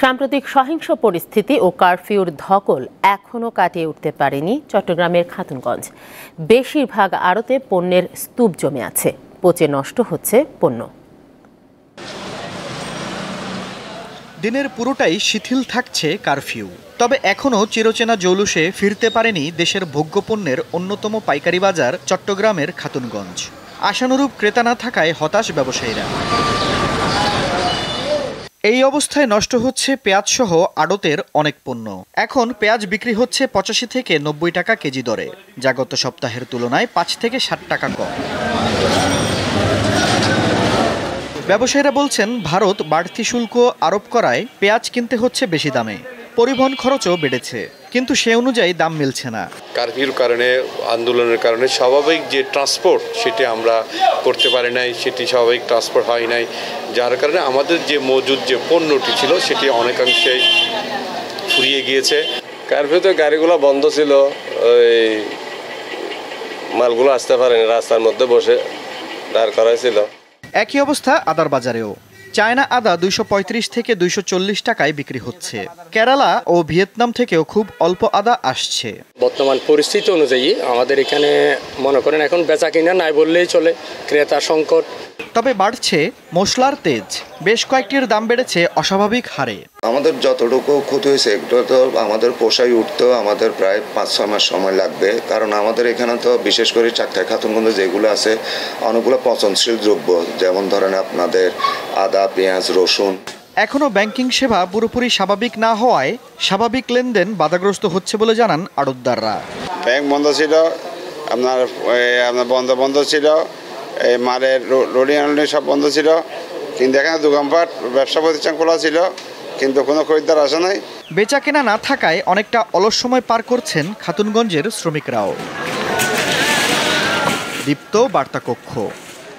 সাম্প্রতিক সহিংস পরিস্থিতি ও কারফিউর ধকল এখনও কাটিয়ে উঠতে পারেনি চট্টগ্রামের খাতুনগঞ্জ। বেশিরভাগ আড়তে পণ্যের স্তূপ জমে আছে, পচে নষ্ট হচ্ছে পণ্য। দিনের পুরোটাই শিথিল থাকছে কারফিউ, তবে এখনও চিরচেনা জৌলুসে ফিরতে পারেনি দেশের ভোগ্যপণ্যের অন্যতম পাইকারি বাজার চট্টগ্রামের খাতুনগঞ্জ। আশানুরূপ ক্রেতা না থাকায় হতাশ ব্যবসায়ীরা। এই অবস্থায় নষ্ট হচ্ছে পেঁয়াজ সহ আড়তের অনেক পণ্য। এখন পেঁয়াজ বিক্রি হচ্ছে 85 থেকে 90 টাকা কেজি দরে, যা গত সপ্তাহের তুলনায় 5 থেকে 60 টাকা কম। ব্যবসায়ীরা বলছেন, ভারত বাড়তি শুল্ক আরোপ করায় পেঁয়াজ কিনতে হচ্ছে বেশি দামে। পরিবহন খরচও বেড়েছে, কিন্তু সে অনুযায়ী দাম মিলছে না। কারফিউর কারণে, আন্দোলনের কারণে স্বাভাবিক যে ট্রান্সপোর্ট সেটি আমরা করতে পারি নাই, সেটি স্বাভাবিক ট্রান্সপোর্ট হয় নাই, যার কারণে আমাদের যে মজুদ যে পণ্যটি ছিল সেটি অনেকাংশে ফুরিয়ে গিয়েছে। কারফিউতে গাড়িগুলো বন্ধ ছিল, ওই মালগুলো আসতে পারেনি, রাস্তার মধ্যে বসে দাঁড় করাইছিল। একই অবস্থা আদার বাজারেও। চায়না আদা 235 থেকে 240 টাকায় বিক্রি হচ্ছে। কেরালা ও ভিয়েতনাম থেকেও খুব অল্প আদা আসছে। বর্তমান পরিস্থিতি অনুযায়ী আমাদের এখানে মনে করেন এখন বেচা কিনা নাই বললেই চলে, ক্রেতা সংকট। তবে বাড়ছে মশলার তেজ, বেশ কয়েকটির দাম বেড়েছে অস্বাভাবিক হারে। আমাদের যতটুকু ক্ষতি হয়েছে এগুলো তো আমাদের পোষায় উঠতেও আমাদের প্রায় 5-6 মাস সময় লাগবে, কারণ আমাদের এখানে তো বিশেষ করে চাকতাই খাতুনগঞ্জে যেগুলো আছে অনেকগুলো পচনশীল দ্রব্য, যেমন ধরেন আপনাদের আদা, পেঁয়াজ, রসুন। এখনও ব্যাংকিং সেবা পুরোপুরি স্বাভাবিক না হওয়ায় স্বাভাবিক লেনদেন বাধাগ্রস্ত হচ্ছে বলে জানান আড়তদাররা। ব্যাংক বন্ধ ছিল, আপনার বন্ধ ছিল, এই মালের লোডিং আনলোডিং সব বন্ধ ছিল, কিন্তু এখানে দোকানপাট ব্যবসা প্রতিষ্ঠান খোলা ছিল, কিন্তু কোনো খরিদ্দার আসে নাই। বেচা কেনা না থাকায় অনেকটা অলস সময় পার করছেন খাতুনগঞ্জের শ্রমিকরাও। দীপ্ত বার্তা কক্ষ।